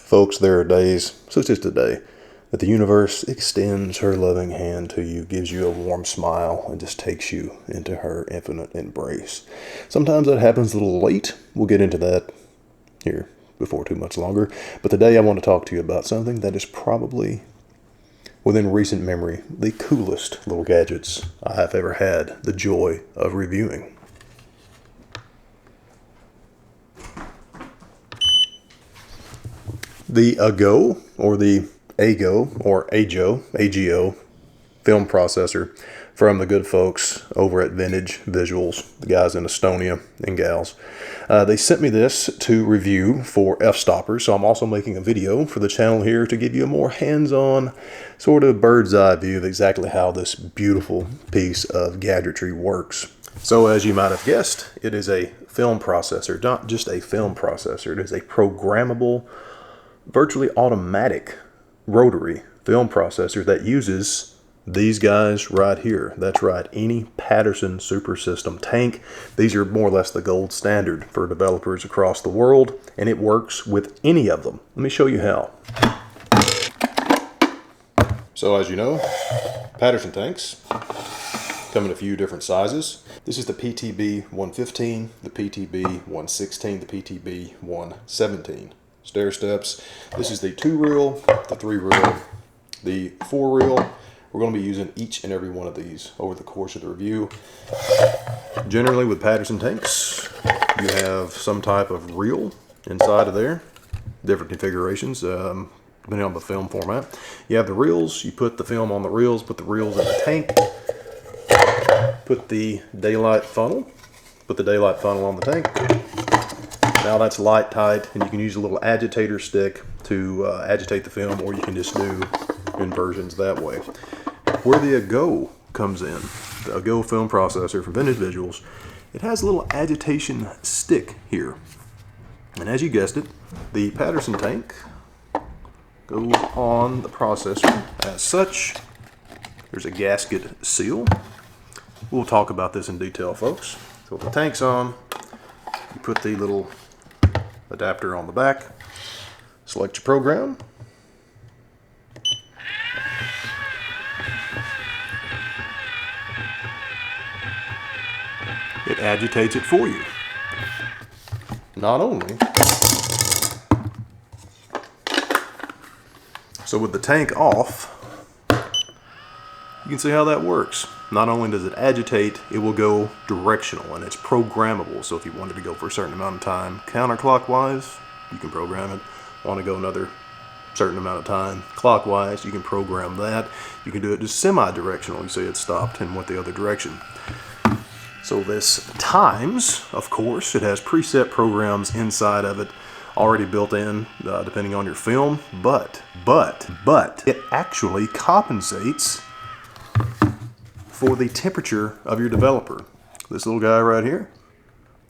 Folks, there are days, such as today, that the universe extends her loving hand to you, gives you a warm smile, and just takes you into her infinite embrace. Sometimes that happens a little late. We'll get into that here before too much longer. But today I want to talk to you about something that is probably, within recent memory, the coolest little gadgets I have ever had the joy of reviewing. The AGO, or the AGO, or AGO film processor from the good folks over at Vintage Visuals, the guys in Estonia and gals. They sent me this to review for Fstoppers, so I'm also making a video for the channel here to give you a more hands-on, sort of bird's eye view of exactly how this beautiful piece of gadgetry works. So as you might have guessed, it is a film processor, not just a film processor, it is a programmable, virtually automatic rotary film processor that uses these guys right here. That's right, any Paterson Super System tank. These are more or less the gold standard for developers across the world, and it works with any of them. Let me show you how. So as you know, Paterson tanks come in a few different sizes. This is the PTB 115, the PTB 116, the PTB 117. Stair steps. This is the 2-reel, the 3-reel, the 4-reel. We're going to be using each and every one of these over the course of the review. Generally with Paterson tanks, you have some type of reel inside of there. Different configurations depending on the film format. You have the reels, you put the film on the reels, put the reels in the tank, put the daylight funnel on the tank. Now that's light tight, and you can use a little agitator stick to agitate the film, or you can just do inversions that way. Where the AGO comes in, the AGO film processor from Vintage Visuals, it has a little agitation stick here. And as you guessed it, the Paterson tank goes on the processor as such. There's a gasket seal. We'll talk about this in detail, folks. So with the tank's on, you put the little adapter on the back, select your program, it agitates it for you. Not only, so with the tank off, you can see how that works. Not only does it agitate, it will go directional, and it's programmable. So if you wanted to go for a certain amount of time counterclockwise, you can program it. Want to go another certain amount of time clockwise, you can program that. You can do it just semi-directional. You say it stopped and went the other direction. So this times, of course, it has preset programs inside of it already built in, depending on your film, but it actually compensates for the temperature of your developer. This little guy right here,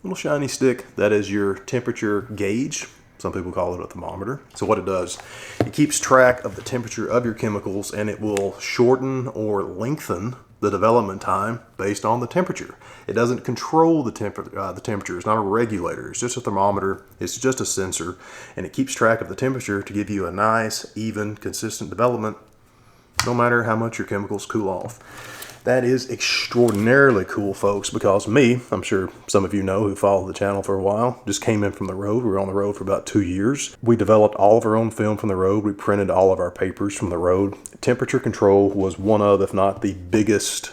little shiny stick, that is your temperature gauge. Some people call it a thermometer. So what it does, it keeps track of the temperature of your chemicals, and it will shorten or lengthen the development time based on the temperature. It doesn't control the temperature. It's not a regulator. It's just a thermometer. It's just a sensor, and it keeps track of the temperature to give you a nice, even, consistent development, no matter how much your chemicals cool off. That is extraordinarily cool, folks, because I'm sure some of you know who follow the channel for a while, just came in from the road. We were on the road for about 2 years. We developed all of our own film from the road. We printed all of our papers from the road. Temperature control was one of, if not the biggest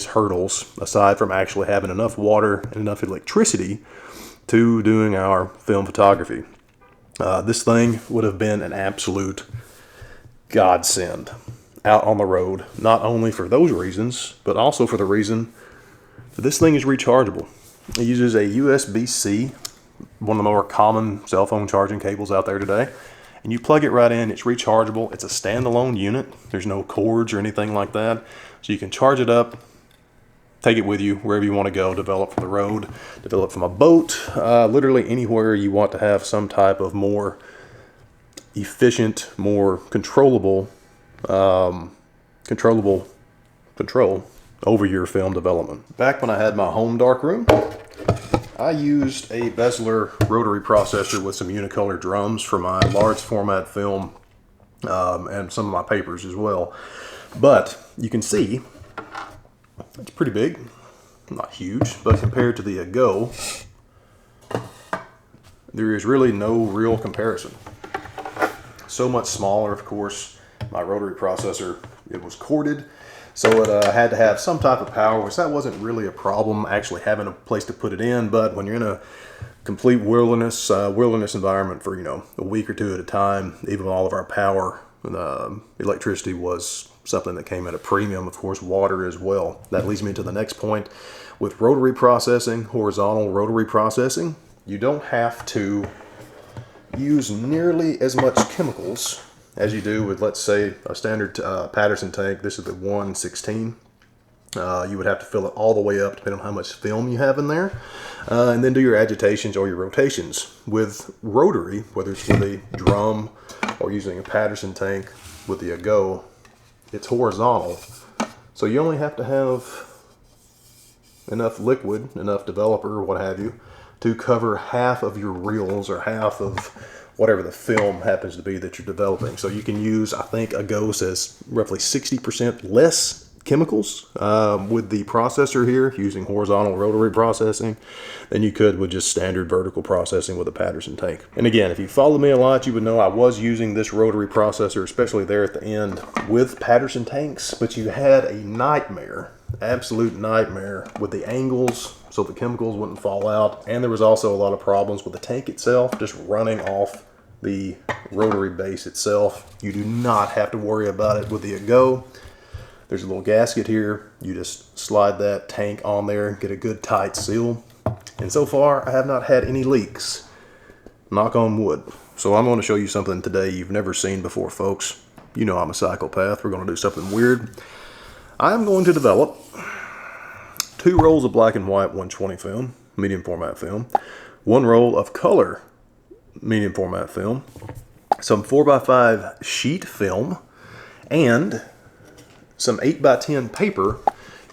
hurdles, aside from actually having enough water and enough electricity to doing our film photography. This thing would have been an absolute godsend out on the road, not only for those reasons, but also for the reason that this thing is rechargeable. It uses a USB-C, one of the more common cell phone charging cables out there today, and you plug it right in. It's rechargeable. It's a standalone unit. There's no cords or anything like that, so you can charge it up, take it with you wherever you want to go, develop from the road, develop from a boat, literally anywhere you want to have some type of more efficient, more controllable control over your film development. Back when I had my home darkroom, I used a Bezeler rotary processor with some unicolor drums for my large format film and some of my papers as well. But you can see it's pretty big, not huge, but compared to the Go, there is really no real comparison. So much smaller, of course. My rotary processor, it was corded, so it had to have some type of power, which that wasn't really a problem, actually having a place to put it in. But when you're in a complete wilderness environment for, a week or two at a time, even all of our power, electricity was something that came at a premium, of course, water as well. That leads me to the next point. With rotary processing, horizontal rotary processing, you don't have to use nearly as much chemicals as you do with, let's say, a standard Paterson tank. This is the 116. You would have to fill it all the way up depending on how much film you have in there, and then do your agitations or your rotations. With rotary, whether it's with a drum or using a Paterson tank with the Go, it's horizontal, so you only have to have enough liquid, enough developer, what have you, to cover half of your reels or half of whatever the film happens to be that you're developing. So you can use, I think a Go says roughly 60% less chemicals with the processor here using horizontal rotary processing than you could with just standard vertical processing with a Paterson tank. And again, if you follow me a lot, you would know I was using this rotary processor, especially there at the end, with Paterson tanks, but you had a nightmare, absolute nightmare with the angles so the chemicals wouldn't fall out. And there was also a lot of problems with the tank itself just running off the rotary base itself. You do not have to worry about it with the Go. There's a little gasket here. You just slide that tank on there, get a good tight seal. And so far, I have not had any leaks. Knock on wood. So I'm going to show you something today you've never seen before, folks. You know I'm a psychopath. We're going to do something weird. I'm going to develop 2 rolls of black and white 120 film, medium format film, 1 roll of color medium format film, some 4x5 sheet film, and some 8x10 paper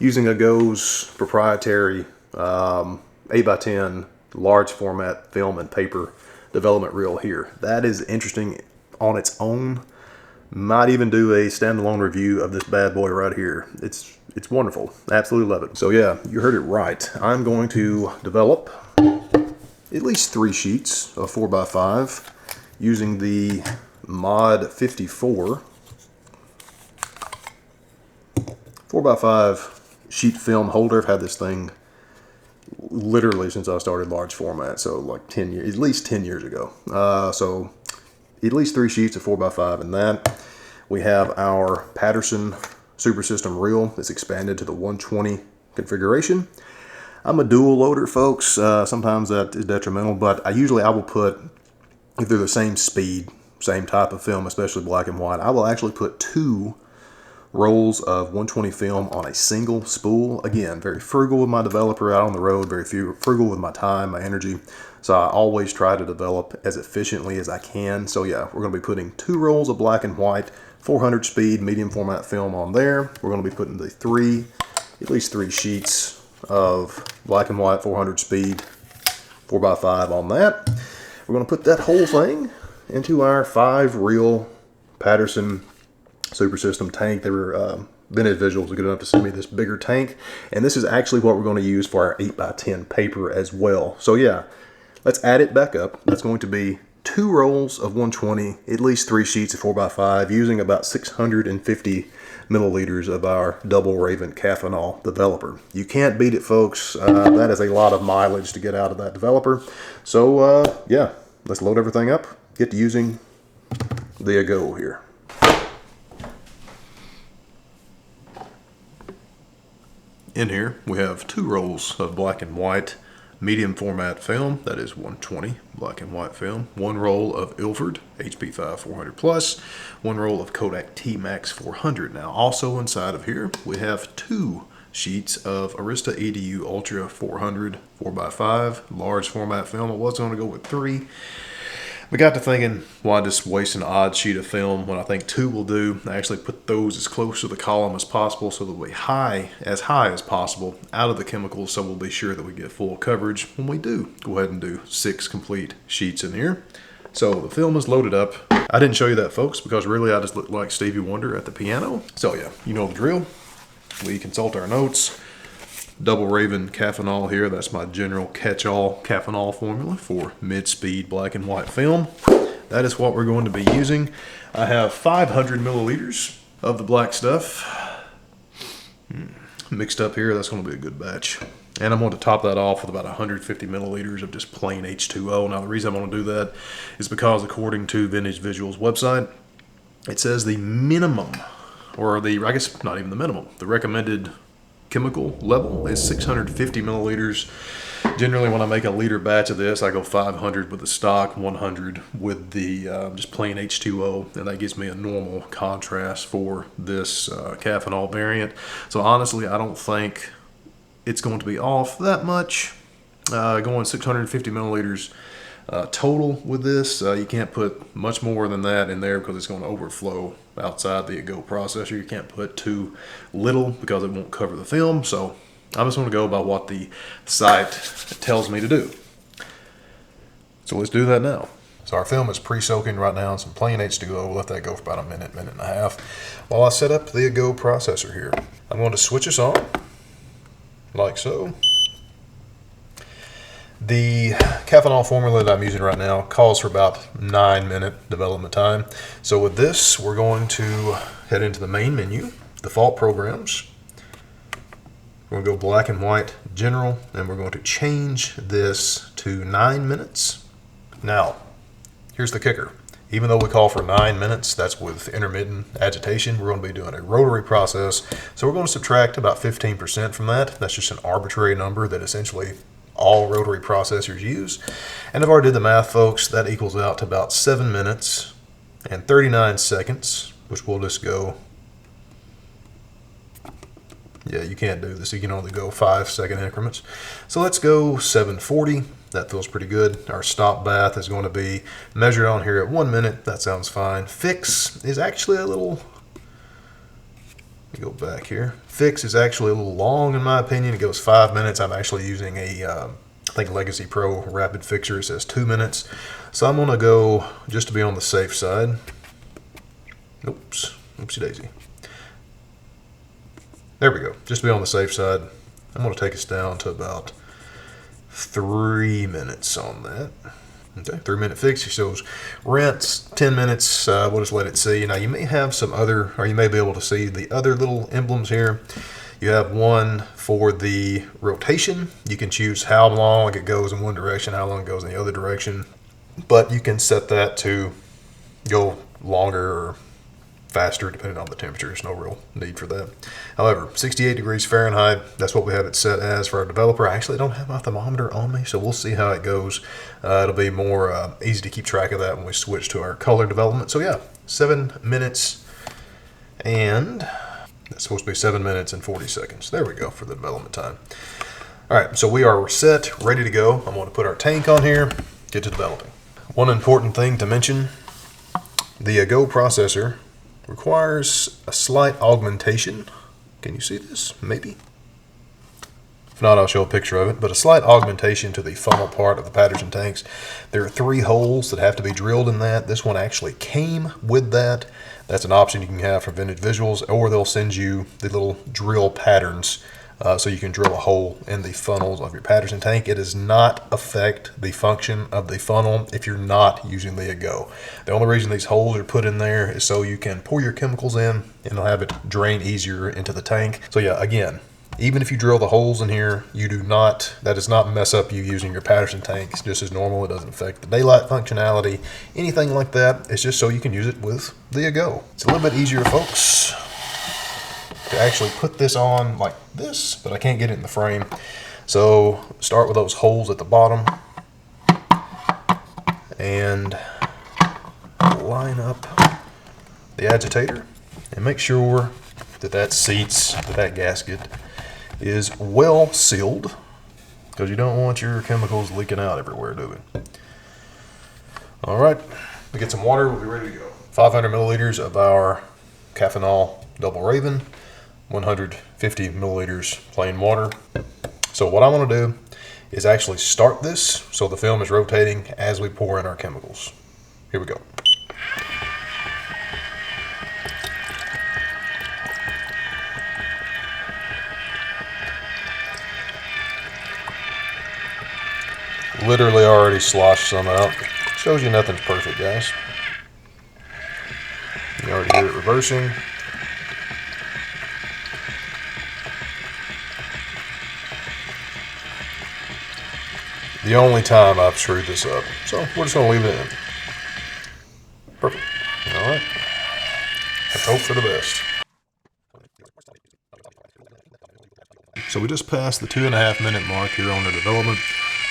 using a Go's proprietary 8x10 large format film and paper development reel here. That is interesting on its own. Might even do a standalone review of this bad boy right here. It's wonderful. Absolutely love it. So yeah, you heard it right. I'm going to develop at least 3 sheets of 4x5 using the Mod 54 4x5 sheet film holder. I've had this thing literally since I started large format, so like 10 years, at least 10 years ago. So at least 3 sheets of 4x5 in that. We have our Paterson Super System reel that's expanded to the 120 configuration. I'm a dual loader, folks. Sometimes that is detrimental, but I will put, if they're the same speed, same type of film, especially black and white, I will actually put 2 rolls of 120 film on a single spool. Again, very frugal with my developer out on the road, very frugal with my time, my energy. So I always try to develop as efficiently as I can. So yeah, we're going to be putting 2 rolls of black and white, 400 speed medium format film on there. We're going to be putting the at least 3 sheets of black and white 400 speed 4x5 on that. We're going to put that whole thing into our 5 reel Paterson Super System tank. They were Vintage Visuals were good enough to send me this bigger tank, and this is actually what we're going to use for our 8x10 paper as well. So yeah, let's add it back up. That's going to be 2 rolls of 120, at least 3 sheets of 4x5, using about 650 milliliters of our double Raven Cathinol developer. You can't beat it, folks. That is a lot of mileage to get out of that developer. So yeah, let's load everything up, get to using the Go here. In here, we have 2 rolls of black and white medium format film, that is 120 black and white film, 1 roll of Ilford HP5 400 Plus, 1 roll of Kodak T-Max 400. Now, also inside of here, we have 2 sheets of Arista EDU Ultra 400 4x5 large format film. I was going to go with 3. We got to thinking, why just waste an odd sheet of film when I think 2 will do. I actually put those as close to the column as possible so they'll be high as possible out of the chemicals, so we'll be sure that we get full coverage when we do go ahead and do 6 complete sheets in here. So the film is loaded up. I didn't show you that, folks, because really I just look like Stevie Wonder at the piano. So yeah, you know the drill. We consult our notes. Double Raven Caffeinol here. That's my general catch-all Caffeinol formula for mid-speed black and white film. That is what we're going to be using. I have 500 milliliters of the black stuff mixed up here. That's going to be a good batch. And I'm going to top that off with about 150 milliliters of just plain H2O. Now the reason I want to do that is because according to Vintage Visuals website, it says the minimum, or the, I guess not even the minimum, the recommended chemical level is 650 milliliters. Generally, when I make a liter batch of this, I go 500 with the stock, 100 with the just plain H2O, and that gives me a normal contrast for this Caffeinol variant. So honestly, I don't think it's going to be off that much. Going 650 milliliters total with this. You can't put much more than that in there because it's going to overflow outside the Go processor. You can't put too little because it won't cover the film. So I'm just going to go by what the site tells me to do. So let's do that now. So our film is pre-soaking right now in some plain H2O. We'll let that go for about a minute, minute and a half while I set up the Go processor here. I'm going to switch this on like so. The Caffeinol formula that I'm using right now calls for about 9-minute development time. So with this, we're going to head into the main menu, default programs. We're going to go black and white general, and we're going to change this to 9 minutes. Now, here's the kicker. Even though we call for 9 minutes, that's with intermittent agitation, we're going to be doing a rotary process. So we're going to subtract about 15% from that. That's just an arbitrary number that essentially all rotary processors use. And I've already did the math, folks. That equals out to about 7 minutes and 39 seconds, which we'll just go. Yeah, you can't do this. You can only go 5-second increments. So let's go 740. That feels pretty good. Our stop bath is going to be measured on here at 1 minute. That sounds fine. Fix is actually a little, let me go back here. Fix is actually a little long in my opinion. It goes 5 minutes. I'm actually using a, I think Legacy Pro Rapid Fixer. It says 2 minutes. So I'm going to go, just to be on the safe side. Oops, oopsie daisy. There we go. Just to be on the safe side, I'm going to take us down to about 3 minutes on that. Okay, 3-minute fix. It shows rinse, 10 minutes. We'll just let it see. Now you may have some other, or you may be able to see the other little emblems here. You have one for the rotation. You can choose how long it goes in one direction, how long it goes in the other direction. But you can set that to go longer or faster depending on the temperature. There's no real need for that. However, 68 degrees Fahrenheit, that's what we have it set as for our developer. I actually don't have my thermometer on me, so we'll see how it goes. It'll be more easy to keep track of that when we switch to our color development. So yeah, 7 minutes, and that's supposed to be 7 minutes and 40 seconds. There we go for the development time. All right, so we are set, ready to go. I'm going to put our tank on here, get to developing. One important thing to mention, the Go processor requires a slight augmentation. Can you see this? Maybe. If not, I'll show a picture of it. But a slight augmentation to the funnel part of the Paterson tanks. There are 3 holes that have to be drilled in that. This one actually came with that. That's an option you can have from Vintage Visuals, or they'll send you the little drill patterns so you can drill a hole in the funnels of your Paterson tank. It does not affect the function of the funnel if you're not using the Go. The only reason these holes are put in there is so you can pour your chemicals in and it'll have it drain easier into the tank. So yeah, again, even if you drill the holes in here, you do not, that does not mess up you using your Paterson tank. It's just as normal. It doesn't affect the daylight functionality, anything like that. It's just so you can use it with the Go. It's a little bit easier, folks, to actually put this on like this, but I can't get it in the frame. So start with those holes at the bottom and line up the agitator and make sure that that seats, that gasket is well sealed, because you don't want your chemicals leaking out everywhere, do we? All right, we get some water, we'll be ready to go. 500 milliliters of our Caffeinol Double Raven, 150 milliliters plain water. So what I want to do is actually start this so the film is rotating as we pour in our chemicals. Here we go. Literally already sloshed some out. Shows you nothing's perfect, guys. You already hear it reversing. The only time I've screwed this up. So we're just going to leave it in. Perfect. All right. Let's hope for the best. So we just passed the 2.5 minute mark here on the development.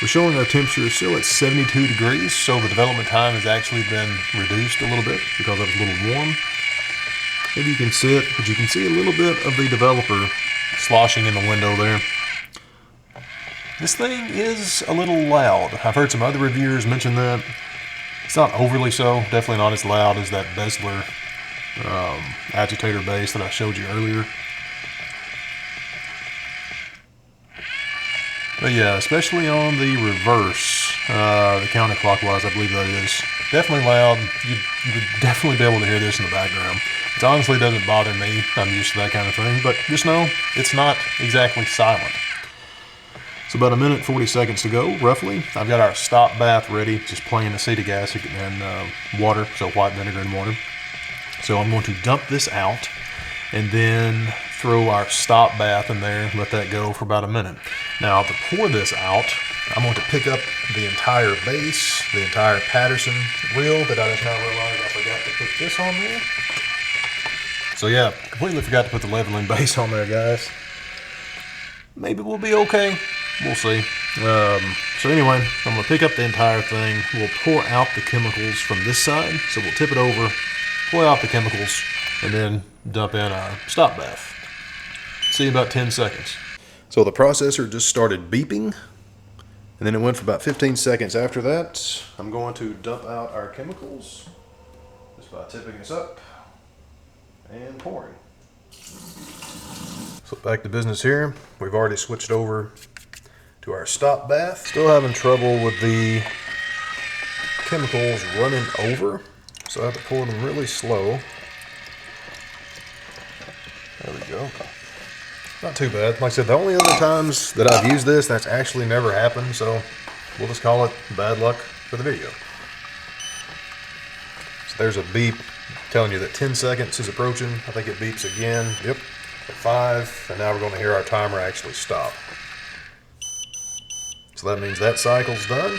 We're showing our temperature still at 72 degrees, so the development time has actually been reduced a little bit because it was a little warm. Maybe you can see it, but you can see a little bit of the developer sloshing in the window there. This thing is a little loud. I've heard some other reviewers mention that. It's not overly so, definitely not as loud as that Bessler agitator base that I showed you earlier. But yeah, especially on the reverse, the counterclockwise, I believe that is definitely loud. You would definitely be able to hear this in the background. It honestly doesn't bother me. I'm used to that kind of thing, but just know it's not exactly silent. It's about 1 minute 40 seconds to go, roughly. I've got our stop bath ready, just plain acetic acid and water, so white vinegar and water. So I'm going to dump this out and then throw our stop bath in there and let that go for about 1 minute. Now to pour this out, I'm going to pick up the entire base, the entire Paterson reel that I just now realized I forgot to put this on there. So yeah, completely forgot to put the leveling base on there, guys. Maybe we'll be okay. We'll see. So anyway, I'm going to pick up the entire thing. We'll pour out the chemicals from this side. So we'll tip it over, pour out the chemicals, and then dump in our stop bath. See you in about 10 seconds. So the processor just started beeping, and then it went for about 15 seconds after that. I'm going to dump out our chemicals just by tipping this up and pouring. So back to business here. We've already switched over to our stop bath. Still having trouble with the chemicals running over, so I have to pour them really slow. There we go. Not too bad. Like I said, the only other times that I've used this, that's actually never happened, so we'll just call it bad luck for the video. So there's a beep telling you that 10 seconds is approaching. I think it beeps again. Yep, at 5, and now we're going to hear our timer actually stop. So that means that cycle's done.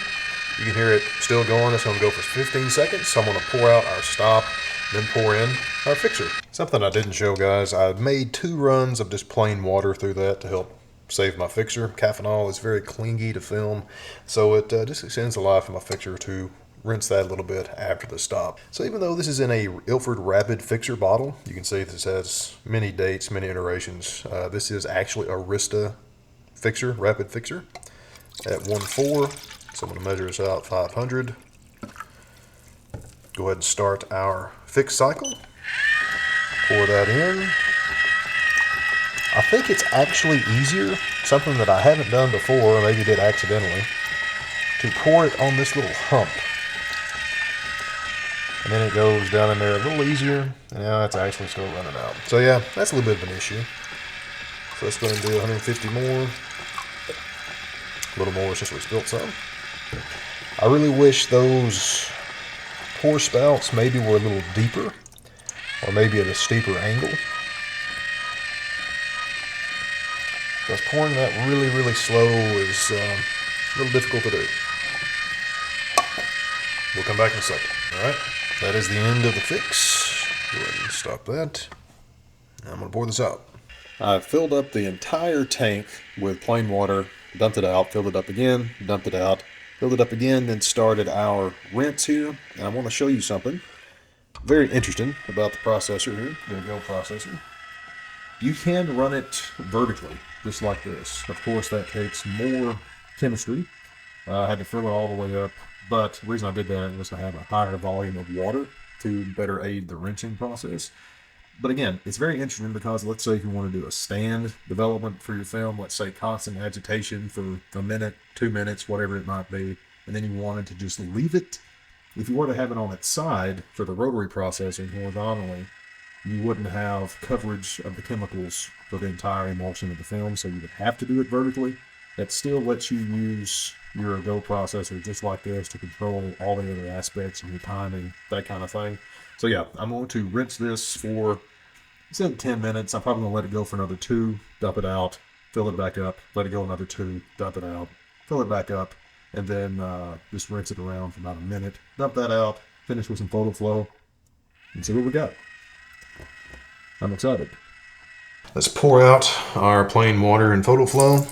You can hear it still going. It's going to go for 15 seconds. So I'm going to pour out our stop, then pour in our fixer. Something I didn't show, guys, I made 2 runs of just plain water through that to help save my fixer. Caffeinol is very clingy to film, so it just extends the life of my fixer to rinse that a little bit after the stop. So even though this is in a Ilford Rapid Fixer bottle, you can see this has many dates, many iterations. This is actually a Arista fixer, Rapid Fixer at 1.4. So I'm going to measure this out 500. Go ahead and start our fix cycle. Pour that in. I think it's actually easier, something that I haven't done before, or maybe did accidentally, to pour it on this little hump. And then it goes down in there a little easier, and now it's actually still running out. So yeah, that's a little bit of an issue. So let's go ahead and do 150 more. A little more since we spilt some. I really wish those pour spouts maybe were a little deeper, or maybe at a steeper angle. Because pouring that really, really slow is a little difficult to do. We'll come back in a second. Alright, that is the end of the fix. Go ahead and stop that. I'm going to pour this out. I've filled up the entire tank with plain water, dumped it out, filled it up again, dumped it out, filled it up again, then started our rinse here. And I want to show you something very interesting about the processor here, the Go processor. You can run it vertically, just like this. Of course, that takes more chemistry. I had to fill it all the way up But the reason I did that was to have a higher volume of water to better aid the rinsing process. But again, it's very interesting because let's say if you want to do a stand development for your film, let's say constant agitation for a minute, 2 minutes, whatever it might be, and then you wanted to just leave it. If you were to have it on its side for the rotary processing horizontally, you wouldn't have coverage of the chemicals for the entire emulsion of the film, so you would have to do it vertically. That still lets you use your Go processor just like this to control all the other aspects of your timing, that kind of thing. So yeah, I'm going to rinse this for, instead of 10 minutes, I'm probably going to let it go for another 2, dump it out, fill it back up, let it go another 2, dump it out, fill it back up, and then just rinse it around for about a minute, dump that out, finish with some photo flow, and see what we got. I'm excited. Let's pour out our plain water and photo flow.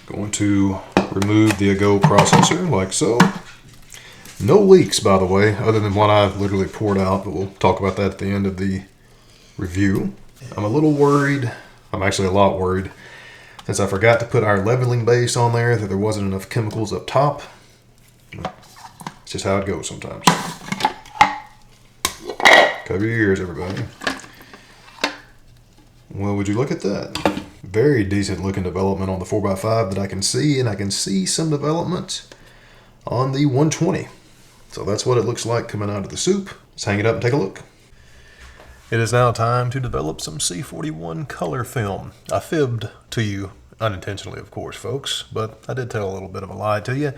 Going to remove the Go processor like so. No leaks, by the way, other than what I've literally poured out, but we'll talk about that at the end of the review. I'm a little worried, I'm actually a lot worried, since I forgot to put our leveling base on there, that there wasn't enough chemicals up top. It's just how it goes sometimes. Cover your ears, everybody. Well, would you look at that? Very decent looking development on the 4x5 that I can see, and I can see some development on the 120. So that's what it looks like coming out of the soup. Let's hang it up and take a look. It is now time to develop some C41 color film. I fibbed to you, unintentionally of course, folks, but I did tell a little bit of a lie to you.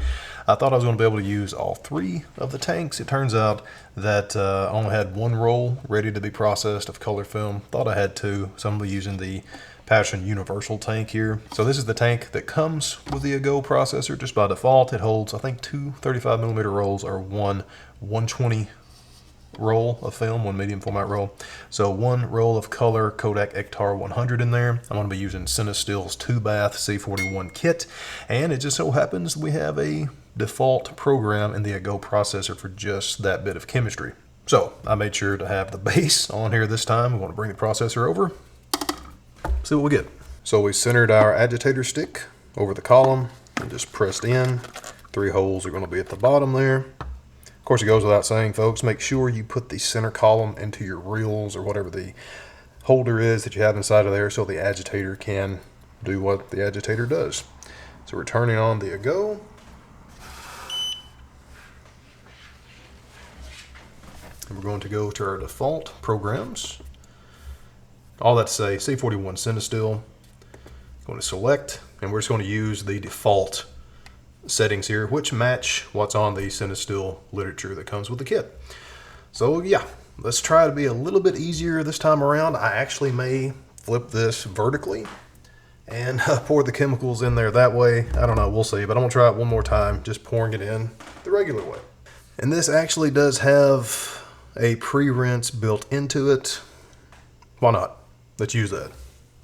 I thought I was going to be able to use all 3 of the tanks. It turns out that I only had 1 roll ready to be processed of color film. Thought I had 2, so I'm going to be using the Paterson universal tank here. So this is the tank that comes with the Go processor just by default. It holds, I think, 2 35mm rolls or 1 120 roll of film, 1 medium format roll. So 1 roll of color Kodak Ektar 100 in there. I'm going to be using Cinestill's 2-bath C41 kit, and it just so happens we have a default program in the Go processor for just that bit of chemistry. So I made sure to have the base on here this time. We want to bring the processor over, see what we get. So we centered our agitator stick over the column and just pressed in. 3 holes are going to be at the bottom there. Of course, it goes without saying, folks, make sure you put the center column into your reels or whatever the holder is that you have inside of there so the agitator can do what the agitator does. So we're turning on the Go. And we're going to go to our default programs. All that to say, C41 Cinestill. Going to select, and we're just going to use the default settings here, which match what's on the Cinestill literature that comes with the kit. So yeah, let's try to be a little bit easier this time around. I actually may flip this vertically and pour the chemicals in there that way. I don't know, we'll see, but I'm gonna try it one more time, just pouring it in the regular way. And this actually does have a pre-rinse built into it. Why not? Let's use that.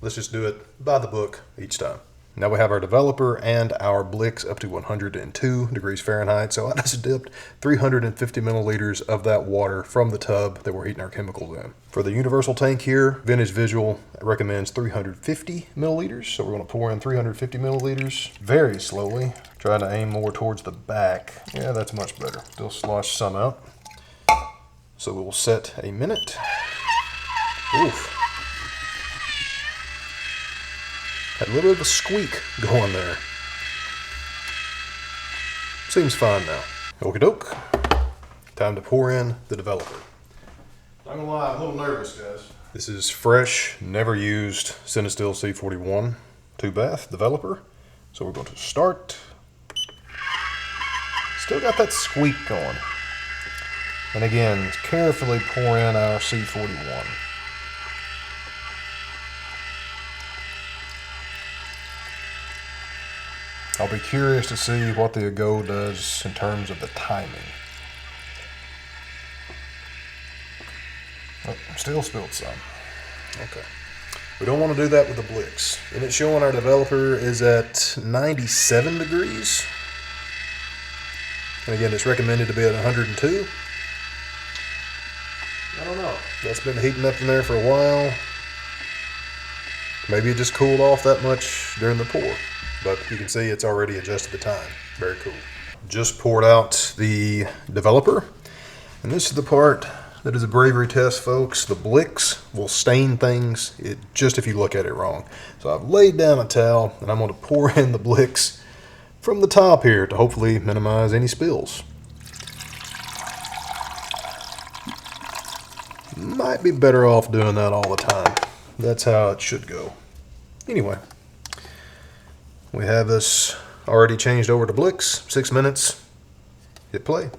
Let's just do it by the book each time. Now we have our developer and our Blicks up to 102 degrees Fahrenheit. So I just dipped 350 milliliters of that water from the tub that we're heating our chemicals in. For the universal tank here, Vintage Visual recommends 350 milliliters. So we're going to pour in 350 milliliters very slowly. Trying to aim more towards the back. Yeah, that's much better. Still slosh some out. So we will set a minute. Oof. Had a little bit of a squeak going there. Seems fine now. Okie doke. Time to pour in the developer. Not gonna lie, I'm a little nervous, guys. This is fresh, never used Cinestill C41 2-bath developer. So we're going to start. Still got that squeak going. And again, carefully pour in our C41. I'll be curious to see what the Go does in terms of the timing. Oh, still spilled some. Okay. We don't want to do that with the Blicks. And it's showing our developer is at 97 degrees. And again, it's recommended to be at 102. I don't know. That's been heating up in there for a while. Maybe it just cooled off that much during the pour. But you can see it's already adjusted the time. Very cool. Just poured out the developer, and this is the part that is a bravery test, folks. The Blicks will stain things just if you look at it wrong. So I've laid down a towel, and I'm going to pour in the Blicks from the top here to hopefully minimize any spills. Might be better off doing that all the time. That's how it should go. Anyway, we have this already changed over to Blicks. 6 minutes. Hit play.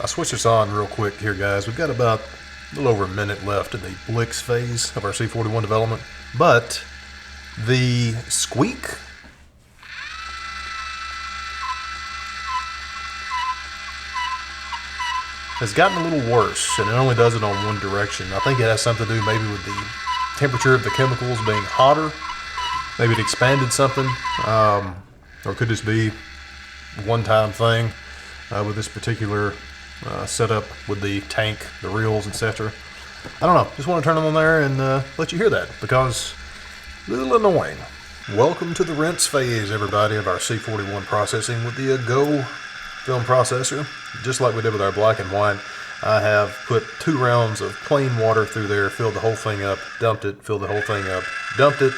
I'll switch this on real quick here, guys. We've got about a little over a minute left in the Blicks phase of our C41 development. But the squeak has gotten a little worse, and it only does it on one direction. I think it has something to do maybe with the temperature of the chemicals being hotter. Maybe it expanded something, or it could just be a one-time thing with this particular setup with the tank, the reels, etc. I don't know. Just want to turn them on there and let you hear that, because a little annoying. Welcome to the rinse phase, everybody, of our C41 processing with the Go film processor. Just like we did with our black and white, I have put 2 rounds of plain water through there, filled the whole thing up, dumped it, filled the whole thing up, dumped it,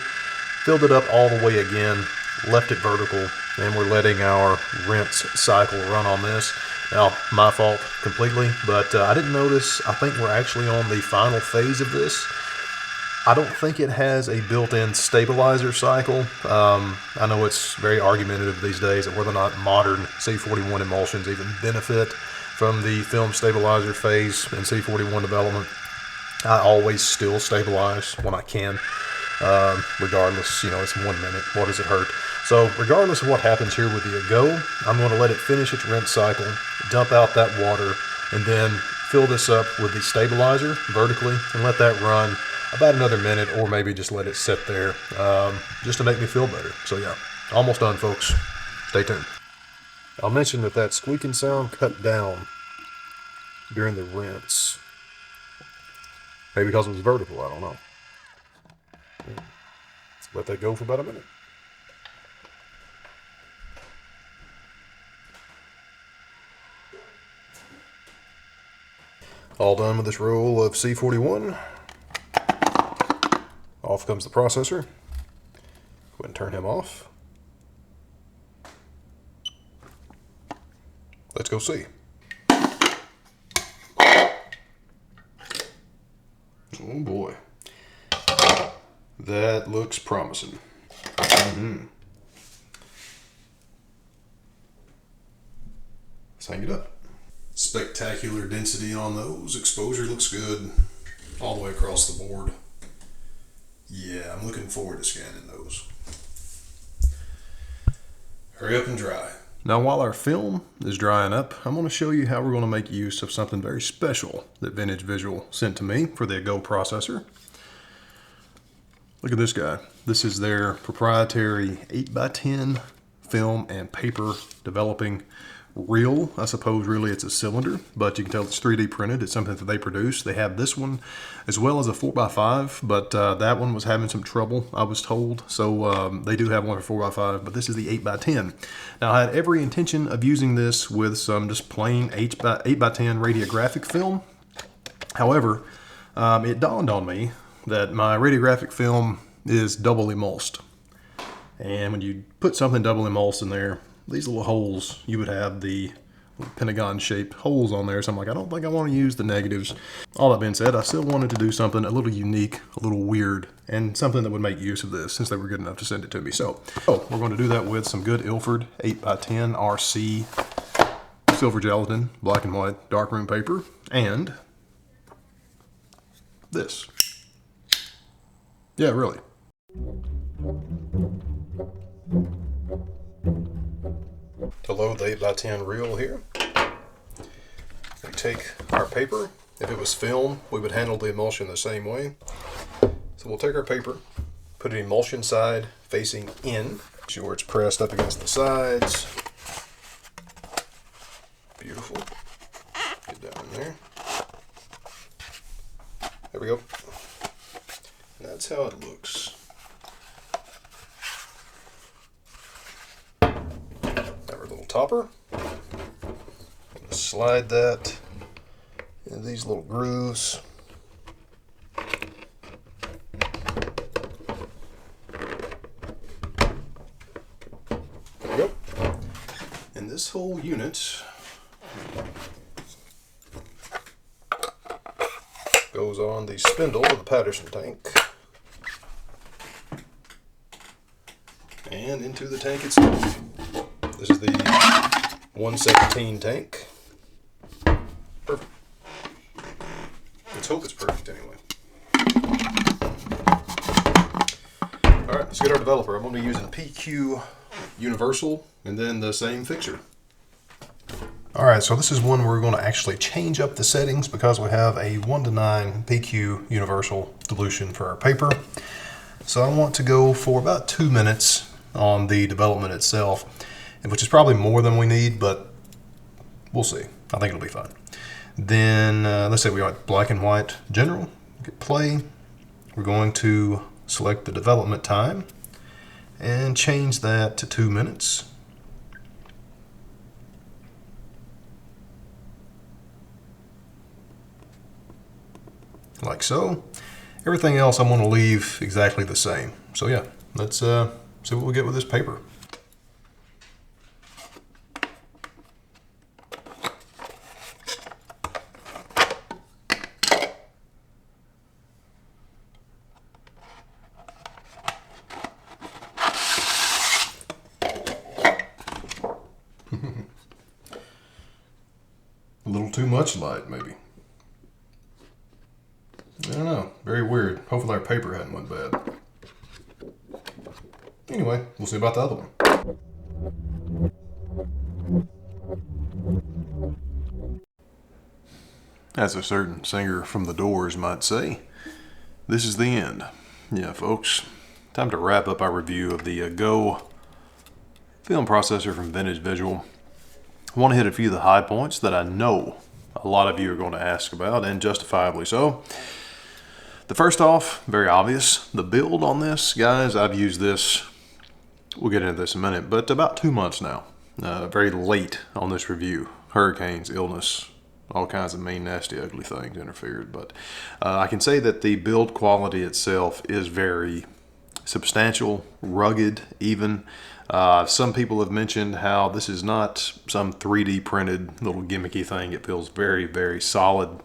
filled it up all the way again, left it vertical, and we're letting our rinse cycle run on this. Now, my fault completely, but I didn't notice. I think we're actually on the final phase of this. I don't think it has a built-in stabilizer cycle. I know it's very argumentative these days of whether or not modern C41 emulsions even benefit from the film stabilizer phase in C41 development. I always still stabilize when I can, regardless. You know, it's 1 minute. What does it hurt? So regardless of what happens here with the Go, I'm going to let it finish its rinse cycle, dump out that water, and then fill this up with the stabilizer vertically and let that run about another minute, or maybe just let it sit there just to make me feel better. So yeah, almost done, folks. Stay tuned. I'll mention that squeaking sound cut down during the rinse. Maybe because it was vertical, I don't know. Let's let that go for about a minute. All done with this roll of C41. Off comes the processor. Go ahead and turn him off. Let's go see. Oh boy. That looks promising. Let's hang it up. Spectacular density on those. Exposure looks good all the way across the board. Yeah, I'm looking forward to scanning those. Hurry up and dry. Now, while our film is drying up, I'm going to show you how we're going to make use of something very special that Vintage Visual sent to me for their Go processor. Look at this guy. This is their proprietary 8x10 film and paper developing reel. I suppose really it's a cylinder, but you can tell it's 3D printed. It's something that they produce. They have this one as well as a 4x5, but that one was having some trouble, I was told. So they do have one for 4x5, but this is the 8x10. Now, I had every intention of using this with some just plain 8x10 radiographic film. However, it dawned on me that my radiographic film is double emulsed. And when you put something double emulsed in there, these little holes, you would have the pentagon-shaped holes on there. So I'm like, I don't think I want to use the negatives. All that being said, I still wanted to do something a little unique, a little weird, and something that would make use of this since they were good enough to send it to me. So we're going to do that with some good Ilford 8x10 RC silver gelatin, black and white darkroom paper, and this. Yeah, really. To load the 8x10 reel here, we take our paper. If it was film, we would handle the emulsion the same way. So we'll take our paper, put an emulsion side facing in, make sure it's pressed up against the sides. Beautiful. Get down in there. There we go. And that's how it looks. topper. Slide that in these little grooves. There we go. And this whole unit goes on the spindle of the Paterson tank and into the tank itself. This is the 117 tank. Perfect. Let's hope it's perfect anyway. Alright, let's get our developer. I'm going to be using PQ Universal and then the same fixture. Alright, so this is one where we're going to actually change up the settings because we have a 1:9 PQ Universal dilution for our paper. So I want to go for about 2 minutes on the development itself, which is probably more than we need, but we'll see. I think it'll be fine. Then let's say we want black and white general. Hit play. We're going to select the development time and change that to 2 minutes. Like so. Everything else I'm going to leave exactly the same. So yeah, let's see what we get with this paper. A little too much light, maybe. I don't know. Very weird. Hopefully our paper hadn't went bad. Anyway, we'll see about the other one. As a certain singer from the Doors might say, this is the end. Yeah, folks, time to wrap up our review of the Go film processor from Vintage Visual. I want to hit a few of the high points that I know a lot of you are going to ask about, and justifiably so. The first off, very obvious, the build on this, guys, I've used this, we'll get into this in a minute, but about 2 months now. Very late on this review. Hurricanes, illness, all kinds of mean, nasty, ugly things interfered. But I can say that the build quality itself is very substantial, rugged even. Some people have mentioned how this is not some 3D printed little gimmicky thing. It feels very, very solid.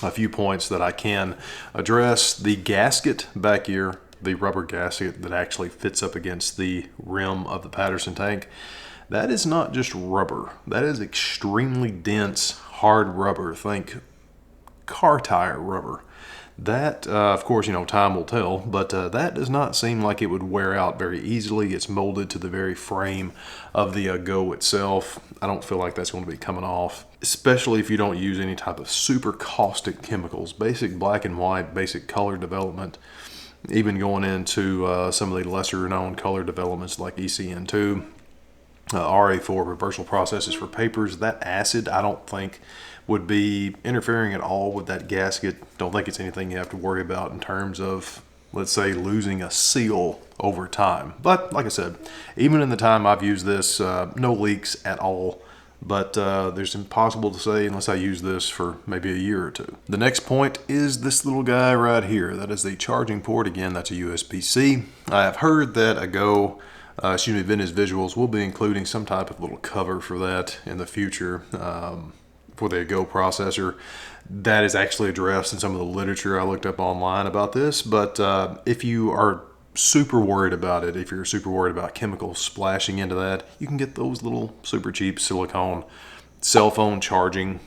A few points that I can address. The gasket back here, the rubber gasket that actually fits up against the rim of the Paterson tank, that is not just rubber. That is extremely dense, hard rubber. Think car tire rubber. That, of course, you know, time will tell, but that does not seem like it would wear out very easily. It's molded to the very frame of the Go itself. I don't feel like that's going to be coming off, especially if you don't use any type of super caustic chemicals. Basic black and white, basic color development, even going into some of the lesser known color developments like ECN2, RA4 reversal processes for papers. That acid, I don't think would be interfering at all with that gasket. Don't think it's anything you have to worry about in terms of, let's say, losing a seal over time. But like I said, even in the time I've used this, no leaks at all. But there's impossible to say unless I use this for maybe a year or two. The next point is this little guy right here. That is the charging port. Again, that's a USB-C. I have heard that Vintage Visuals will be including some type of little cover for that in the future. For the Go processor. That is actually addressed in some of the literature I looked up online about this, but if you are super worried about it, if you're super worried about chemicals splashing into that, you can get those little super cheap silicone cell phone charging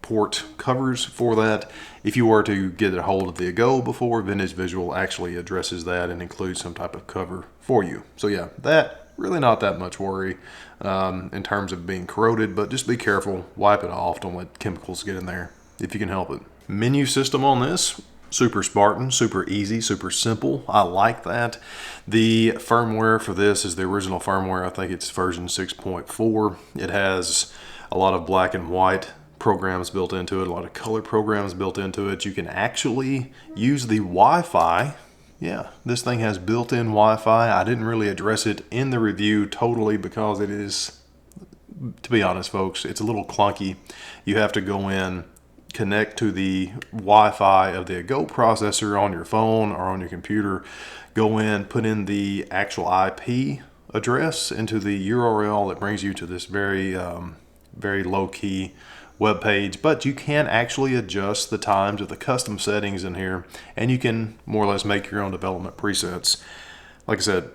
port covers for that. If you were to get a hold of the Go before, Vintage Visual actually addresses that and includes some type of cover for you. So yeah, that really not that much worry in terms of being corroded, but just be careful, wipe it off, don't let chemicals get in there if you can help it. Menu system on this, super Spartan, super easy, super simple. I like that. The firmware for this is the original firmware. I think it's version 6.4. It has a lot of black and white programs built into it, a lot of color programs built into it. You can actually use the Wi-Fi. Yeah, this thing has built-in Wi-Fi. I didn't really address it in the review totally because it is to be honest, folks, it's a little clunky. You have to go in, connect to the Wi-Fi of the Go processor on your phone or on your computer, go in, put in the actual IP address into the URL that brings you to this very low-key web page. But you can actually adjust the times of the custom settings in here, and you can more or less make your own development presets. Like I said,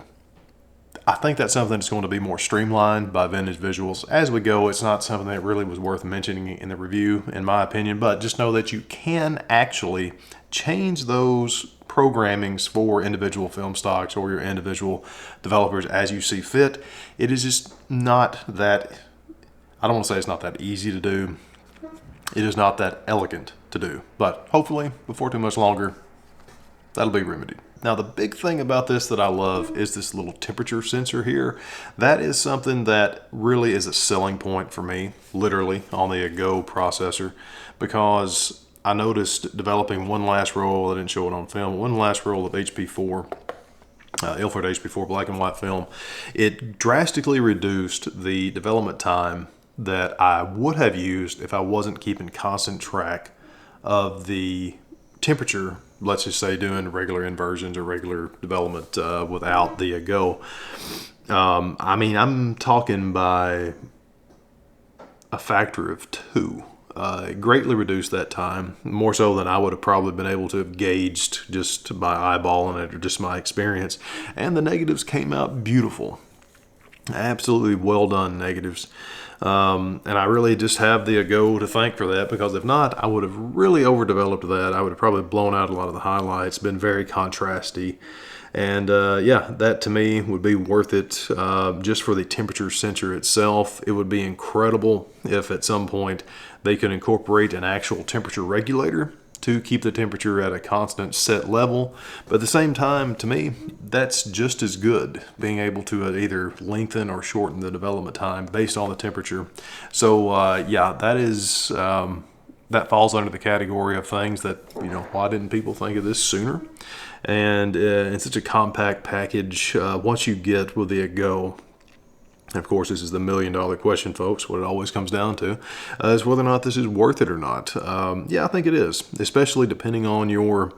I think that's something that's going to be more streamlined by Vintage Visuals as we go. It's not something that really was worth mentioning in the review, in my opinion, but just know that you can actually change those programmings for individual film stocks or your individual developers as you see fit. It is just not that, I don't want to say it's not that easy to do. It is not that elegant to do, but hopefully before too much longer, that'll be remedied. Now, the big thing about this that I love is this little temperature sensor here. That is something that really is a selling point for me, literally, on the Go processor, because I noticed developing one last roll, I didn't show it on film, one last roll of HP4, Ilford HP4 black and white film. It drastically reduced the development time that I would have used if I wasn't keeping constant track of the temperature, let's just say doing regular inversions or regular development without the Go. I mean, I'm talking by a factor of 2. It greatly reduced that time, more so than I would have probably been able to have gauged just by eyeballing it or just my experience. And the negatives came out beautiful. Absolutely well done negatives. And I really just have the Go to thank for that, because if not, I would have really overdeveloped that. I would have probably blown out a lot of the highlights, been very contrasty. And yeah, that to me would be worth it just for the temperature sensor itself. It would be incredible if at some point they could incorporate an actual temperature regulator to keep the temperature at a constant set level. But at the same time, to me, that's just as good, being able to either lengthen or shorten the development time based on the temperature. So yeah, that is that falls under the category of things that, you know, why didn't people think of this sooner? And in such a compact package, once you get with the Go, and of course, this is the $1 million question, folks. What it always comes down to is whether or not this is worth it or not. Yeah, I think it is, especially depending on your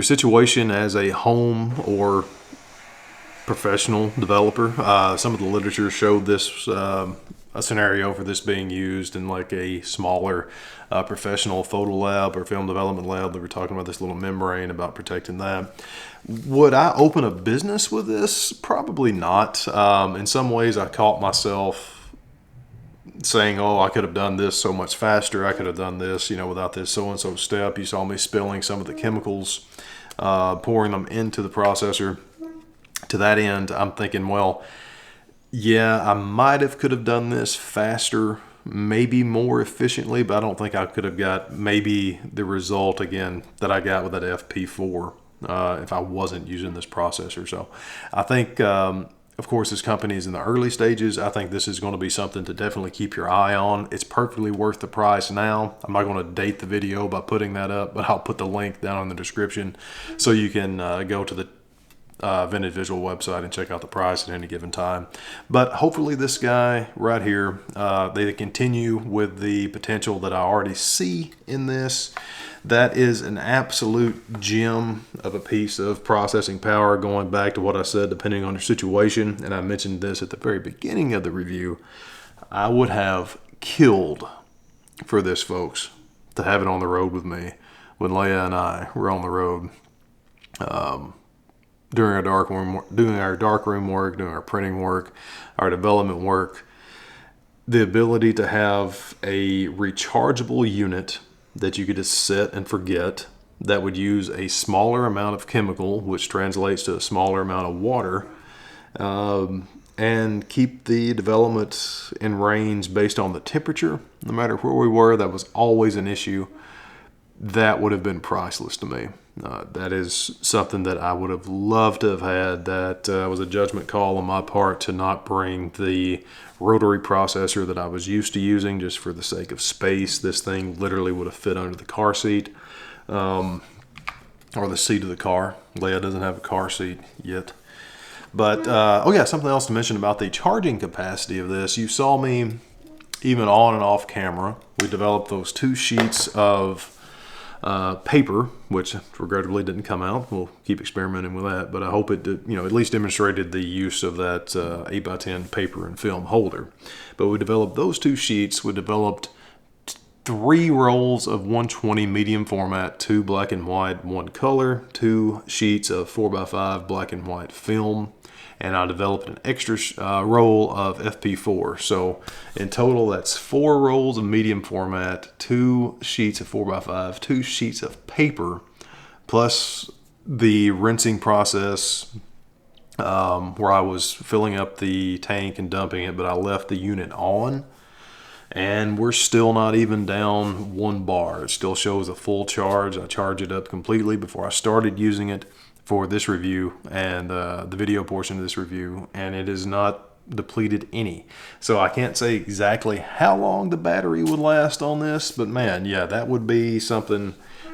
situation as a home or professional developer. Some of the literature showed this a scenario for this being used in like a smaller professional photo lab or film development lab. They were talking about this little membrane, about protecting that. Would I open a business with this? Probably not. In some ways, I caught myself saying, oh, I could have done this so much faster. I could have done this, you know, without this so-and-so step. You saw me spilling some of the chemicals, pouring them into the processor. To that end, I'm thinking, well, yeah, I could have done this faster, maybe more efficiently, but I don't think I could have got maybe the result again that I got with that FP4 if I wasn't using this processor. So I think, of course, this company is in the early stages. I think this is going to be something to definitely keep your eye on. It's perfectly worth the price now. I'm not going to date the video by putting that up, but I'll put the link down in the description so you can go to the Vintage Visual website and check out the price at any given time. But hopefully this guy right here, they continue with the potential that I already see in this. That is an absolute gem of a piece of processing power, going back to what I said, depending on your situation. And I mentioned this at the very beginning of the review. I would have killed for this, folks, to have it on the road with me when Leia and I were on the road. During our darkroom work, doing our printing work, our development work, the ability to have a rechargeable unit that you could just set and forget, that would use a smaller amount of chemical, which translates to a smaller amount of water, and keep the development in range based on the temperature. No matter where we were, that was always an issue. That would have been priceless to me. That is something that I would have loved to have had. That was a judgment call on my part to not bring the rotary processor that I was used to using just for the sake of space. This thing literally would have fit under the car seat or the seat of the car. Leia doesn't have a car seat yet. But, oh yeah, something else to mention about the charging capacity of this. You saw me, even on and off camera, we developed those 2 sheets of paper, which regrettably didn't come out. We'll keep experimenting with that, but I hope it did, at least demonstrated the use of that 8x10 paper and film holder. But we developed those 2 sheets. We developed 3 rolls of 120 medium format, 2 black and white, 1 color, 2 sheets of 4x5 black and white film, and I developed an extra roll of FP4. So in total, that's 4 rolls of medium format, 2 sheets of 4x5, 2 sheets of paper, plus the rinsing process where I was filling up the tank and dumping it, but I left the unit on. And we're still not even down 1 bar. It still shows a full charge. I charged it up completely before I started using it for this review and the video portion of this review, and it is not depleted any. So I can't say exactly how long the battery would last on this, but man, yeah, that would be something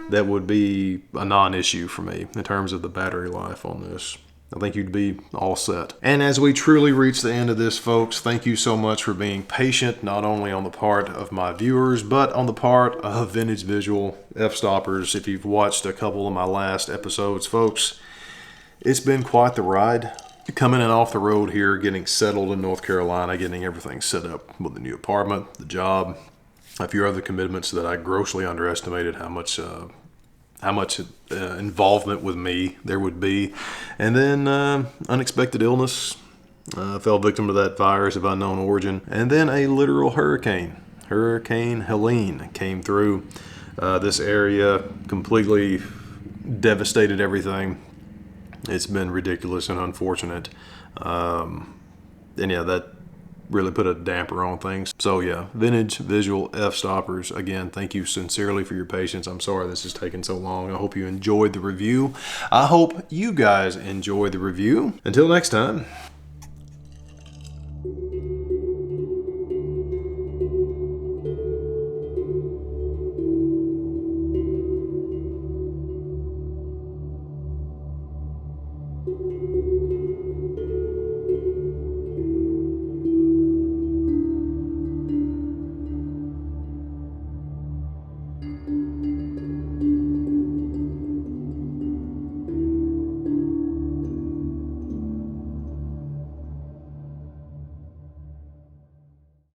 that would be a non-issue for me in terms of the battery life on this. I think you'd be all set. And as we truly reach the end of this, folks, thank you so much for being patient, not only on the part of my viewers, but on the part of Vintage Visual Fstoppers. If you've watched a couple of my last episodes, folks, it's been quite the ride. Coming in off the road here, getting settled in North Carolina, getting everything set up with the new apartment, the job, a few other commitments that I grossly underestimated how much involvement with me there would be. And then unexpected illness. Fell victim to that virus of unknown origin. And then a literal hurricane. Hurricane Helene came through this area, completely devastated everything. It's been ridiculous and unfortunate. And yeah, that really put a damper on things. So yeah, Vintage Visual Fstoppers, again, thank you sincerely for your patience. I'm sorry this has taken so long. I hope you enjoyed the review. I hope you guys enjoyed the review. Until next time.